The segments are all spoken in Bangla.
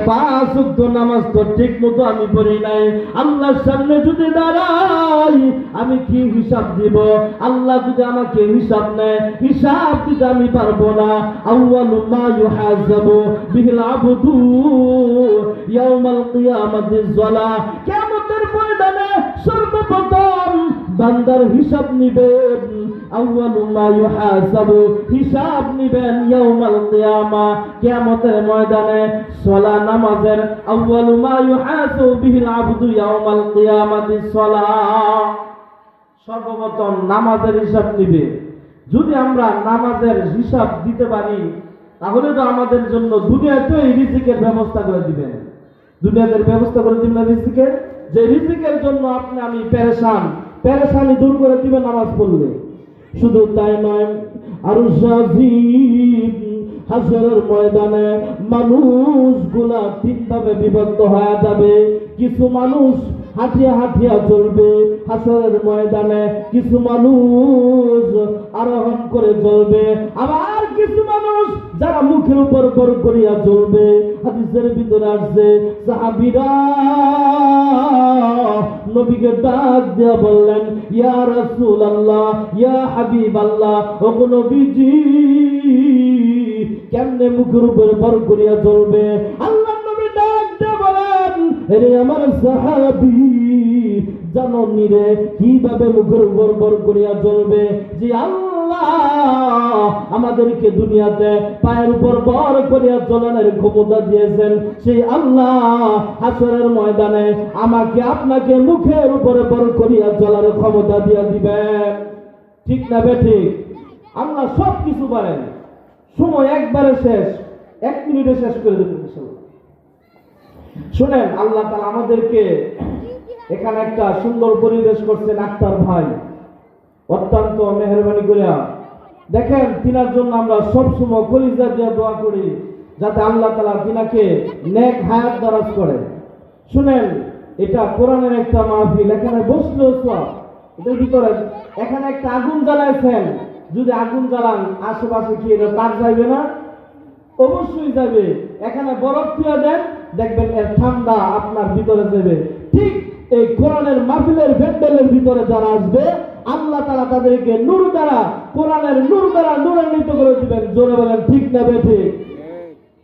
পাঁচ ওয়াক্ত নামাজ তো ঠিক মতো আমি পড়ি নাই, আল্লাহর সামনে যদি দাঁড়াই আমি কি হিসাব দিব? আল্লাহ যদি আমাকে হিসাব নেয়, হিসাব দিতে আমি পারবো না। আউয়ালু মা ইউহাসাবু বিহিল আবদু ইয়াউমাল কিয়ামাতিস সালাহ, কিয়ামতের ময়দানে সর্বপ্রথম বান্দার হিসাব নিবেন। আউয়ালু মা ইউহাসাবু, হিসাব নিবেন ইয়াউমাল কিয়ামা, কিয়ামতের ময়দানে সালাহ নামাজের। আউয়ালু মা ইউহাসাবু বিহিল আবদু ইয়াউমাল কিয়ামাতিস সালাহ, সর্বপ্রথম নামাজের হিসাব নিবে। যদি আমরা নামাজের হিসাব দিতে পারি তাহলে তো আমাদের জন্য দুনিয়াতেই রিজিকের ব্যবস্থা করে দিবেন। দুনিয়াতে ব্যবস্থা করে দিবেন রিজিকের, যে রিজিকের জন্য আপনি আমি পেরেশানি দূর করে দিবেন নামাজ পড়লে। শুধু তাই নয়, আরো আজিব হাসরের ময়দানে মানুষগুলা তিনভাবে বিভক্ত হয়ে যাবে। কিছু মানুষ হাঁটিয়া হাঁটিয়া চলবে হাসরের ময়দানে, কিছু মানুষ আরোহণ করে চলবে, আবার কিছু মানুষ যারা মুখের উপর ভর করিয়া চলবে। হাদিসের ভিতরে আসছে সাহাবীরা নবীকে ডাক দিয়া বললেন, ইয়া রাসূলুল্লাহ, ইয়া হাবিবাল্লাহ, ও নবীজি কেমনে মুখের উপর ভর করিয়া চলবে? আল্লাহ নবী ডাক দিয়া বলেন, আরে আমার সাহাবী জানো নি রে কিভাবে মুখের উপর ভর করিয়া চলবে? যে আল্লাহ আমাদেরকে দুনিয়াতে পায়ের উপর ভর করিয়া চলানোর ক্ষমতা দিয়েছেন, সেই আল্লাহ হাসরের ময়দানে আমাকে আপনাকে মুখের উপরে ভর করিয়া চলার ক্ষমতা দিয়া দিবেন। ঠিক না বেঠিক? আল্লাহ সব কিছু পারেন, সময় একবারে শেষ, 1 মিনিটে শেষ করে দেবেন। শুনেন, আল্লাহ তাআলা আমাদেরকে এখানে একটা সুন্দর পরিবেশ করছেন। আক্তার ভাই অত্যন্ত মেহেরবানি করিয়া দেখেন, তিনার জন্য আমরা সবসময় কলিজা দিয়ে দোয়া করি যাতে আল্লাহ তাআলা তিনাকে নেক হায়াত দারাজ করে। শুনেন, এটা কোরআনের একটা মাহফিল, এখানে বসলেও সব। এটার ভিতরে এখানে একটা আগুন জ্বালাইছেন, যদি আগুন জ্বালান আশেপাশে কি এটা তার যাইবে না? অবশ্যই যাবে। এখানে বরফ দিয়ে দেন, দেখবেন এর ঠান্ডা আপনার ভিতরে যাবে। ঠিক এই কোরআনের মাহফিলের প্যান্ডেলের ভিতরে যারা আসবে আল্লাহ তাআলা তাদেরকে নূর দ্বারা, কোরআনের নূর দ্বারা নূরান্বিত করে দিবেন। জোরে বলেন ঠিক না বেঠিক?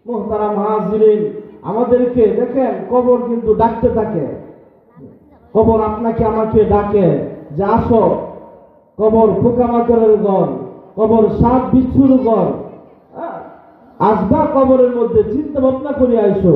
মুহতারাম হাজিরিন, আমাদেরকে দেখেন কবর কিন্তু ডাকতে থাকে। কবর আপনাকে আমাকে ডাকে যে আসো, কবর পোকামাকড়ের ঘর, কবর সাপ বিচ্ছুর ঘর। আসবা কবরের মধ্যে, চিন্তা ভাবনা করে আইসো।